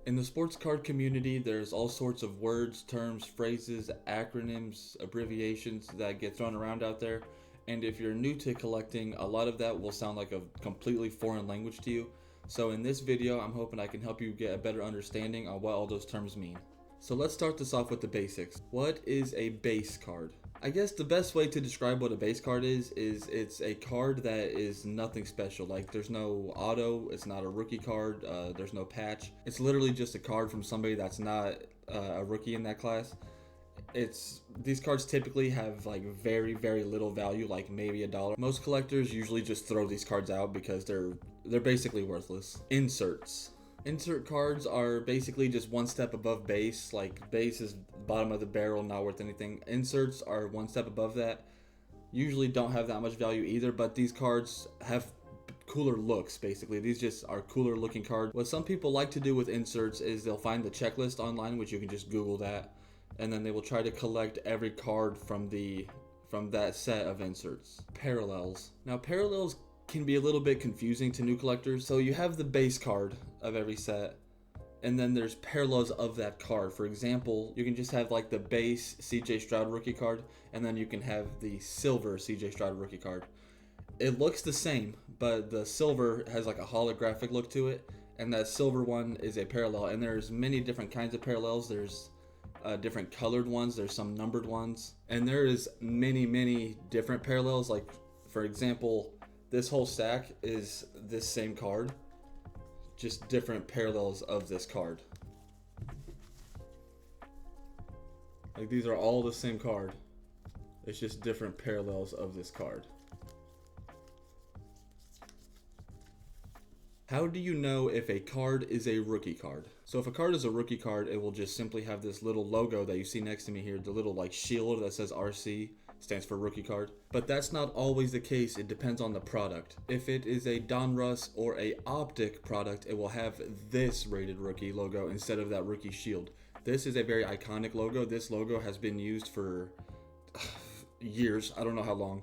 In the sports card community, there's all sorts of words, terms, phrases, acronyms, abbreviations that get thrown around out there. And if you're new to collecting, a lot of that will sound like a completely foreign language to you. So in this video, I'm hoping I can help you get a better understanding on what all those terms mean. So let's start this off with the basics. What is a base card? I guess the best way to describe what a base card is it's a card that is nothing special. Like there's no auto, it's not a rookie card, there's no patch. It's literally just a card from somebody that's not a rookie in that class. These cards typically have like very little value, like maybe $1. Most collectors usually just throw these cards out because they're basically worthless. Inserts. Insert cards are basically just one step above base. Like base is bottom of the barrel, not worth anything. Inserts are one step above that. Usually don't have that much value either, but these cards have cooler looks. Basically, these just are cooler looking cards. What some people like to do with inserts is they'll find the checklist online, which you can just Google that, and then they will try to collect every card from that set of inserts. Parallels. Now parallels can be a little bit confusing to new collectors. So you have the base card of every set, and then there's parallels of that card. For example, you can just have like the base CJ Stroud rookie card, and then you can have the silver CJ Stroud rookie card. It looks the same, but the silver has like a holographic look to it, and that silver one is a parallel. And there's many different kinds of parallels. There's different colored ones, there's some numbered ones, and there is many different parallels. Like for example, this whole stack is this same card, just different parallels of this card. Like these are all the same card, it's just different parallels of this card. How do you know if a card is a rookie card? So if a card is a rookie card, it will just simply have this little logo that you see next to me here, the little like shield that says RC, stands for rookie card. But that's not always the case. It depends on the product. If it is a Donruss or a Optic product, it will have this rated rookie logo instead of that rookie shield. This is a very iconic logo. This logo has been used for years. I don't know how long.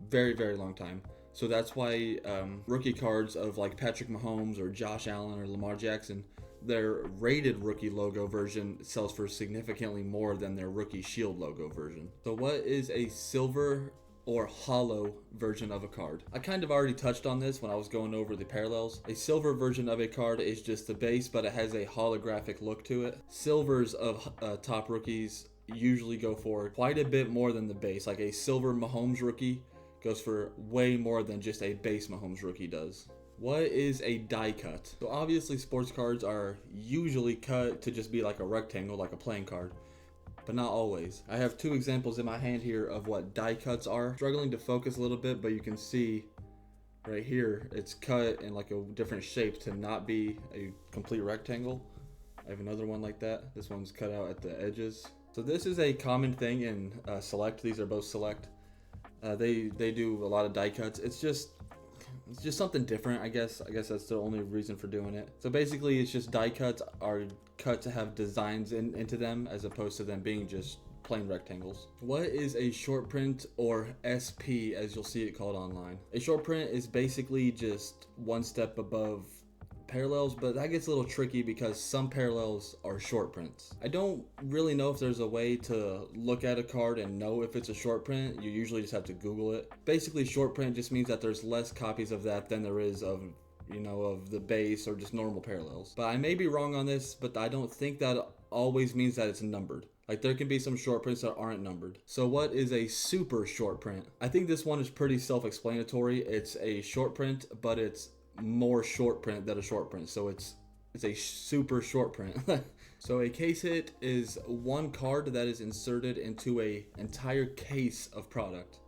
Very long time. So that's why rookie cards of like Patrick Mahomes or Josh Allen or Lamar Jackson, their rated rookie logo version sells for significantly more than their rookie shield logo version. So what is a silver or hollow version of a card? I kind of already touched on this when I was going over the parallels. A silver version of a card is just the base, but it has a holographic look to it. Silvers of top rookies usually go for quite a bit more than the base. Like a silver Mahomes rookie goes for way more than just a base Mahomes rookie does. What is a die cut? So obviously sports cards are usually cut to just be like a rectangle, like a playing card, but not always. I have two examples in my hand here of what die cuts are. Struggling to focus a little bit, but you can see right here, it's cut in like a different shape to not be a complete rectangle. I have another one like that. This one's cut out at the edges. So this is a common thing in Select. These are both Select. They do a lot of die cuts. It's just something different, I guess. That's the only reason for doing it. So basically, it's just die cuts are cut to have designs into them as opposed to them being just plain rectangles. What is a short print, or SP as you'll see it called online? A short print is basically just one step above parallels, but that gets a little tricky because some parallels are short prints. I don't really know if there's a way to look at a card and know if it's a short print. You usually just have to Google it. Basically, short print just means that there's less copies of that than there is of the base or just normal parallels. But I may be wrong on this, but I don't think that always means that it's numbered. Like there can be some short prints that aren't numbered. So what is a super short print? I think this one is pretty self-explanatory. It's a short print, but it's more short print than a short print, so it's a super short print. So a case hit is one card that is inserted into a entire case of product.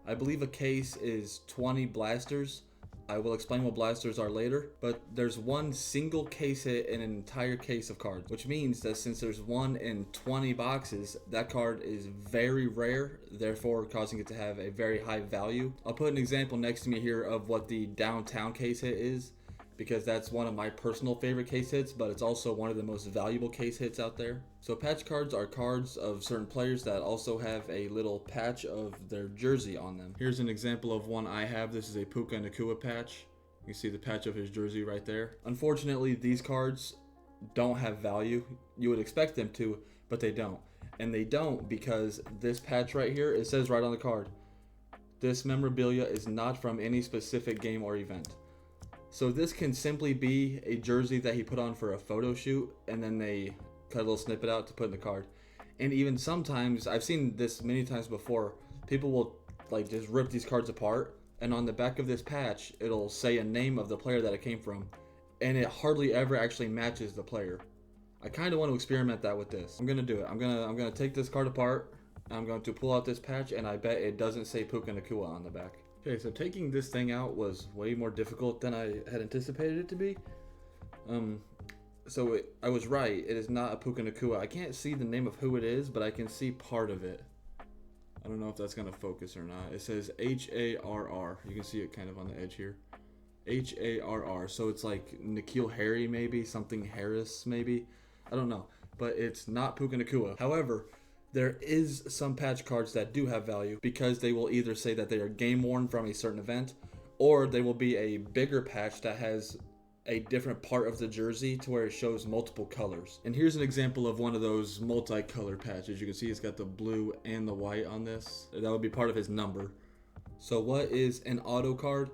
I believe a case is 20 blasters. I will explain what blasters are later, but there's one single case hit in an entire case of cards, which means that since there's one in 20 boxes, that card is very rare, therefore causing it to have a very high value. I'll put an example next to me here of what the downtown case hit is, because that's one of my personal favorite case hits, but it's also one of the most valuable case hits out there. So patch cards are cards of certain players that also have a little patch of their jersey on them. Here's an example of one I have. This is a Puka Nacua patch. You can see the patch of his jersey right there. Unfortunately, these cards don't have value. You would expect them to, but they don't. And they don't because this patch right here, it says right on the card, this memorabilia is not from any specific game or event. So this can simply be a jersey that he put on for a photo shoot, and then they cut a little snippet out to put in the card. And even sometimes, I've seen this many times before, people will like just rip these cards apart, and on the back of this patch, it'll say a name of the player that it came from, and it hardly ever actually matches the player. I kind of want to experiment that with this. I'm gonna do it. I'm gonna take this card apart. I'm going to pull out this patch, and I bet it doesn't say Puka Nacua on the back. Okay, so taking this thing out was way more difficult than I had anticipated it to be. I was right. It is not a Puka Nacua. I can't see the name of who it is, but I can see part of it. I don't know if that's gonna focus or not. It says Harr. You can see it kind of on the edge here. Harr. So it's like N'Keal Harry, maybe something Harris, maybe. I don't know, but it's not Puka Nacua. However, there is some patch cards that do have value because they will either say that they are game worn from a certain event, or they will be a bigger patch that has a different part of the jersey to where it shows multiple colors. And here's an example of one of those multicolored patches. You can see it's got the blue and the white on this. That would be part of his number. So what is an auto card?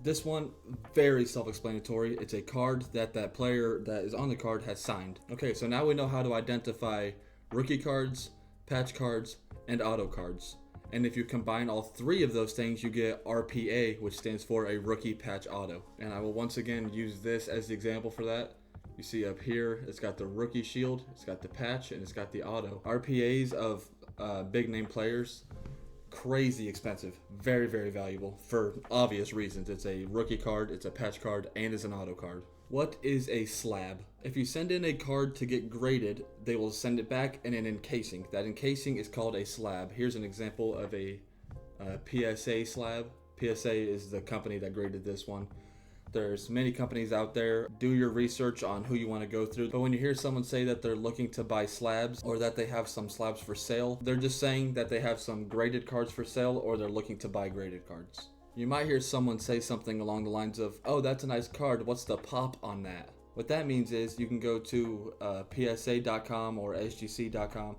This one, very self-explanatory. It's a card that that player that is on the card has signed. Okay, so now we know how to identify rookie cards, patch cards, and auto cards. And if you combine all three of those things, you get RPA, which stands for a rookie patch auto. And I will once again use this as the example for that. You see up here, it's got the rookie shield, it's got the patch, and it's got the auto. RPAs of big name players, crazy expensive, very, very valuable for obvious reasons. It's a rookie card, it's a patch card, and it's an auto card. What is a slab? If you send in a card to get graded, they will send it back in an encasing. That encasing is called a slab. Here's an example of a PSA slab. PSA is the company that graded this one. There's many companies out there. Do your research on who you want to go through. But when you hear someone say that they're looking to buy slabs or that they have some slabs for sale, they're just saying that they have some graded cards for sale or they're looking to buy graded cards. You might hear someone say something along the lines of, oh, that's a nice card, what's the pop on that? What that means is you can go to PSA.com or SGC.com,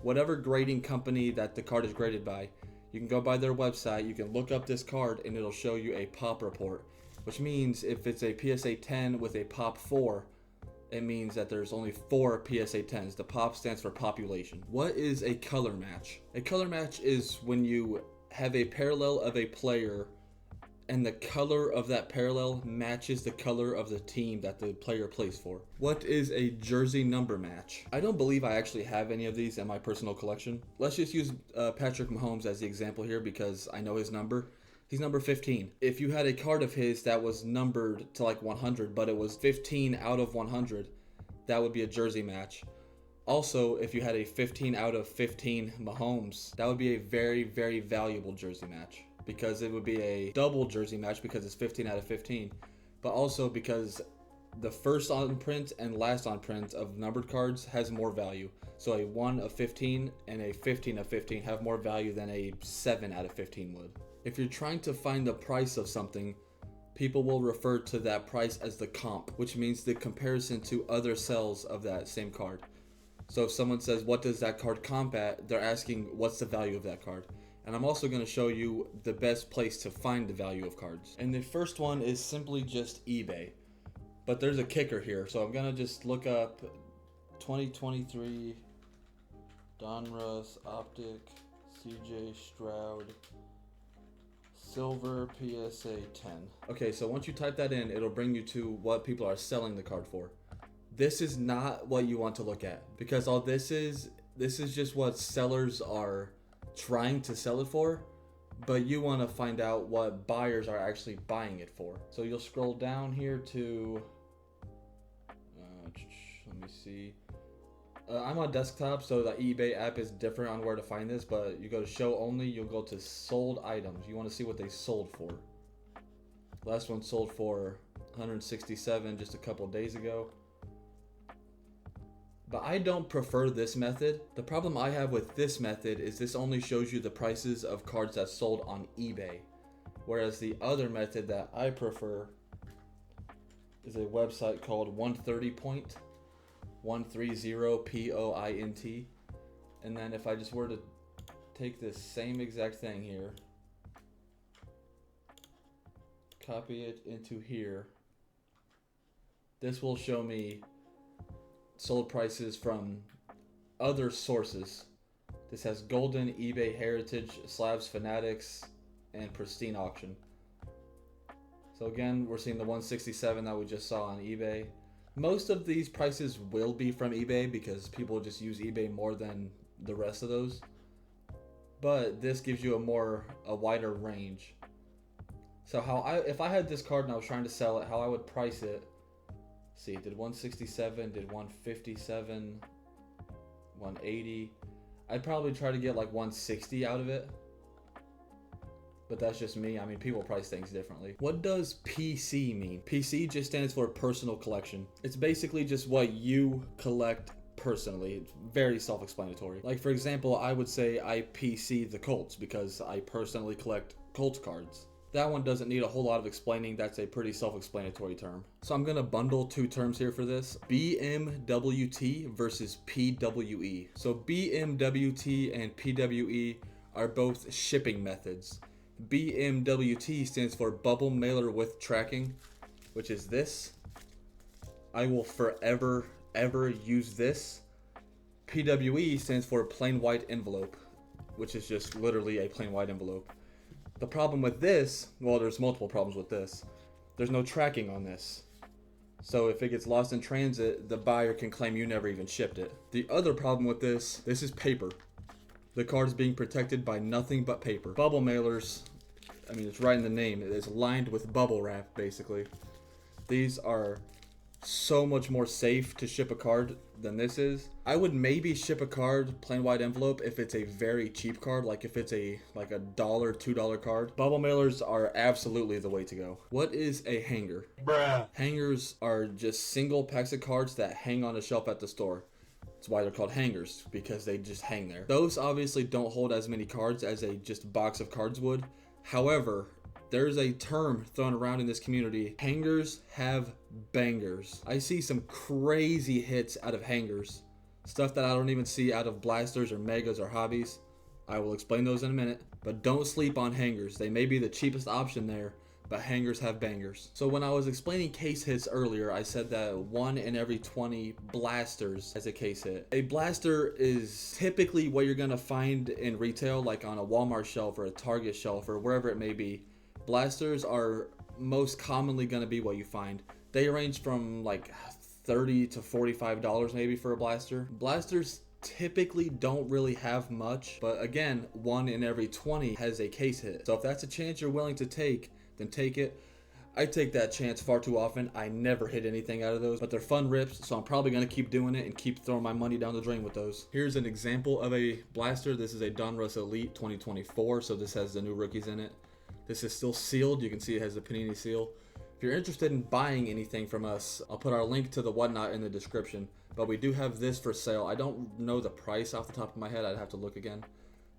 whatever grading company that the card is graded by. You can go by their website, you can look up this card, and it'll show you a pop report, which means if it's a PSA 10 with a pop 4, it means that there's only 4 PSA 10s. The pop stands for population. What is a color match? A color match is when you have a parallel of a player and the color of that parallel matches the color of the team that the player plays for. What is a jersey number match? I don't believe I actually have any of these in my personal collection. Let's just use Patrick Mahomes as the example here because I know his number. He's number 15. If you had a card of his that was numbered to like 100, but it was 15 out of 100, that would be a jersey match. Also, if you had a 15 out of 15 Mahomes, that would be a very, very valuable jersey match because it would be a double jersey match because it's 15 out of 15, but also because the first on print and last on print of numbered cards has more value. So a 1 of 15 and a 15 of 15 have more value than a 7 out of 15 would. If you're trying to find the price of something, people will refer to that price as the comp, which means the comparison to other sales of that same card. So if someone says, what does that card comp at? They're asking, what's the value of that card? And I'm also going to show you the best place to find the value of cards. And the first one is simply just eBay. But there's a kicker here. So I'm going to just look up 2023 Donruss Optic CJ Stroud Silver PSA 10. Okay, so once you type that in, it'll bring you to what people are selling the card for. This is not what you want to look at because all this is just what sellers are trying to sell it for, but you want to find out what buyers are actually buying it for. So you'll scroll down here to, let me see. I'm on desktop, so the eBay app is different on where to find this, but you go to show only, you'll go to sold items. You want to see what they sold for. Last one sold for 167 just a couple days ago. But I don't prefer this method. The problem I have with this method is this only shows you the prices of cards that sold on eBay. Whereas the other method that I prefer is a website called 130 Point. 130point. And then if I just were to take this same exact thing here, copy it into here, this will show me sold prices from other sources. This has Golden, eBay, Heritage, Slabs, Fanatics, and Pristine Auction. So again, we're seeing the 167 that we just saw on eBay. Most of these prices will be from eBay because people just use eBay more than the rest of those. But this gives you a wider range. So if I had this card and I was trying to sell it, how I would price it. See, did 167, did 157, 180. I'd probably try to get like 160 out of it. But that's just me. I mean, people price things differently. What does PC mean? PC just stands for personal collection. It's basically just what you collect personally. It's very self-explanatory. Like, for example, I would say I PC the Colts because I personally collect Colts cards. That one doesn't need a whole lot of explaining. That's a pretty self-explanatory term. So I'm gonna bundle two terms here for this. BMWT versus PWE. So BMWT and PWE are both shipping methods. BMWT stands for Bubble Mailer with Tracking, which is this. I will forever, ever use this. PWE stands for Plain White Envelope, which is just literally a plain white envelope. The problem with this, well, there's multiple problems with this. There's no tracking on this. So if it gets lost in transit, the buyer can claim you never even shipped it. The other problem with this is paper. The card is being protected by nothing but paper. Bubble mailers, I mean, it's right in the name. It is lined with bubble wrap, basically. These are so much more safe to ship a card than this is. I would maybe ship a card plain white envelope if it's a very cheap card, like if it's like a $2 card. Bubble mailers are absolutely the way to go. What is a hanger? Bruh. Hangers are just single packs of cards that hang on a shelf at the store. That's why they're called hangers, because they just hang there. Those obviously don't hold as many cards as a just box of cards would. However, there's a term thrown around in this community. Hangers have bangers. I see some crazy hits out of hangers. Stuff that I don't even see out of blasters or megas or hobbies. I will explain those in a minute. But don't sleep on hangers. They may be the cheapest option there, but hangers have bangers. So when I was explaining case hits earlier, I said that 1 in every 20 blasters has a case hit. A blaster is typically what you're gonna find in retail, like on a Walmart shelf or a Target shelf or wherever it may be. Blasters are most commonly gonna be what you find. They range from like $30 to $45 maybe for a blaster. Blasters typically don't really have much, but again, 1 in every 20 has a case hit. So if that's a chance you're willing to take, then take it. I take that chance far too often. I never hit anything out of those, but they're fun rips, so I'm probably going to keep doing it and keep throwing my money down the drain with those. Here's an example of a blaster. This is a Donruss Elite 2024, so this has the new rookies in it. This is still sealed. You can see it has the Panini seal. If you're interested in buying anything from us, I'll put our link to the whatnot in the description, but we do have this for sale. I don't know the price off the top of my head. I'd have to look again.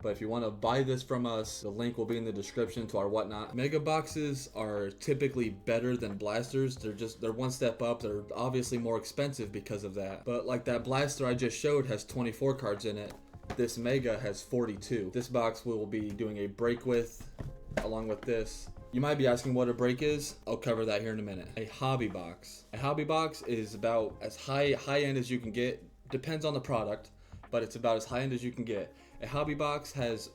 But if you want to buy this from us, the link will be in the description to our whatnot. Mega boxes are typically better than blasters. They're one step up. They're obviously more expensive because of that. But like that blaster I just showed has 24 cards in it. This mega has 42. This box we will be doing a break with, along with this. You might be asking what a break is. I'll cover that here in a minute. A hobby box. A hobby box is about as high end as you can get. Depends on the product, but it's about as high end as you can get. A hobby box has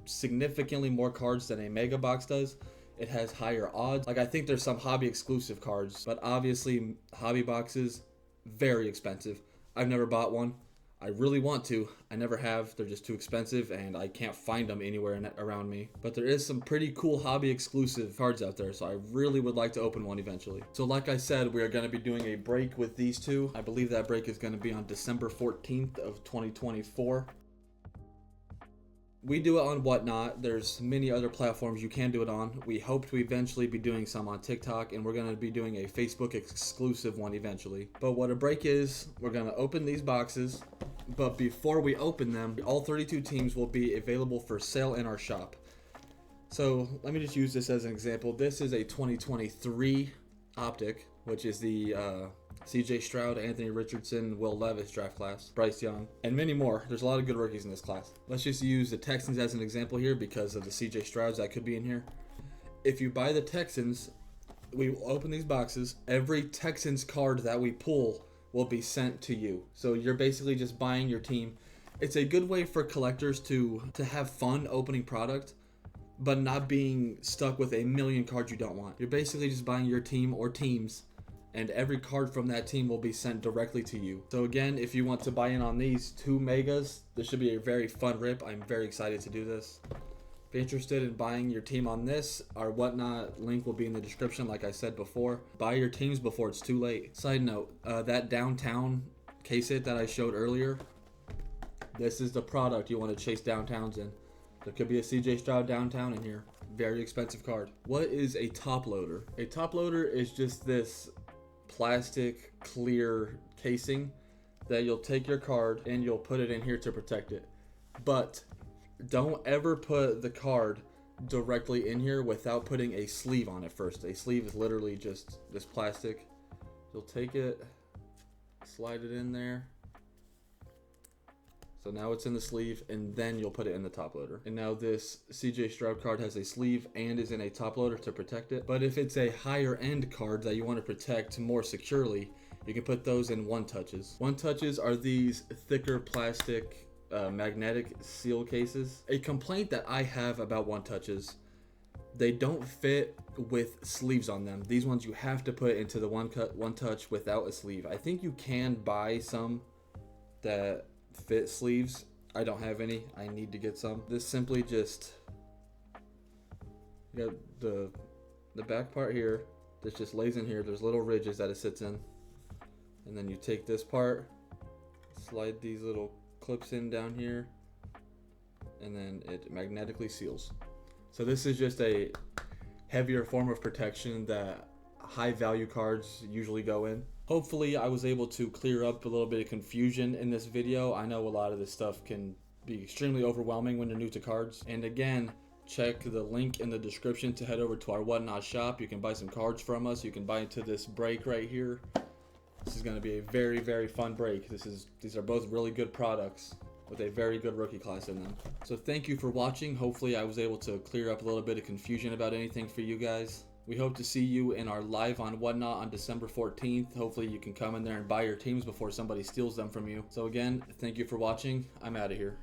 significantly more cards than a mega box does. It has higher odds. Like, I think there's some hobby exclusive cards, but obviously hobby boxes, very expensive. I've never bought one. I really want to. I never have. They're just too expensive and I can't find them anywhere around me. But there is some pretty cool hobby exclusive cards out there, so I really would like to open one eventually. So like I said, we are going to be doing a break with these two. I believe that break is going to be on December 14th of 2024. We do it on Whatnot. There's many other platforms you can do it on. We hope to eventually be doing some on TikTok, and we're going to be doing a Facebook exclusive one eventually. But what a break is, we're going to open these boxes, but before we open them, all 32 teams will be available for sale in our shop. So let me just use this as an example. This is a 2023 Optic, which is the CJ Stroud, Anthony Richardson, Will Levis draft class, Bryce Young, and many more. There's a lot of good rookies in this class. Let's just use the Texans as an example here because of the CJ Strouds that could be in here. If you buy the Texans, we will open these boxes. Every Texans card that we pull will be sent to you. So you're basically just buying your team. It's a good way for collectors to have fun opening product, but not being stuck with a million cards you don't want. You're basically just buying your team or teams, and every card from that team will be sent directly to you. So again, if you want to buy in on these 2 megas, this should be a very fun rip. I'm very excited to do this. If you're interested in buying your team on this, our Whatnot link will be in the description like I said before. Buy your teams before it's too late. Side note, that downtown case hit that I showed earlier, this is the product you want to chase downtowns in. There could be a CJ Stroud downtown in here. Very expensive card. What is a top loader? A top loader is just this plastic clear casing that you'll take your card and you'll put it in here to protect it. But don't ever put the card directly in here without putting a sleeve on it first. A sleeve is literally just this plastic. You'll take it, slide it in there. So now it's in the sleeve, and then you'll put it in the top loader. And now this CJ Stroud card has a sleeve and is in a top loader to protect it. But if it's a higher end card that you want to protect more securely, you can put those in one touches. One touches are these thicker plastic magnetic seal cases. A complaint that I have about one touches, they don't fit with sleeves on them. These ones you have to put into the one touch without a sleeve. I think you can buy some that fit sleeves. I don't have any. I need to get some. This simply just, you got the back part here. This just lays in here. There's little ridges that it sits in, and then you take this part, slide these little clips in down here, and then it magnetically seals. So this is just a heavier form of protection that high value cards usually go in. Hopefully I was able to clear up a little bit of confusion in this video. I know a lot of this stuff can be extremely overwhelming when you're new to cards. And again, check the link in the description to head over to our Whatnot shop. You can buy some cards from us. You can buy into this break right here. This is going to be a very, very fun break. These are both really good products with a very good rookie class in them. So thank you for watching. Hopefully I was able to clear up a little bit of confusion about anything for you guys. We hope to see you in our live on Whatnot on December 14th. Hopefully you can come in there and buy your teams before somebody steals them from you. So again, thank you for watching. I'm out of here.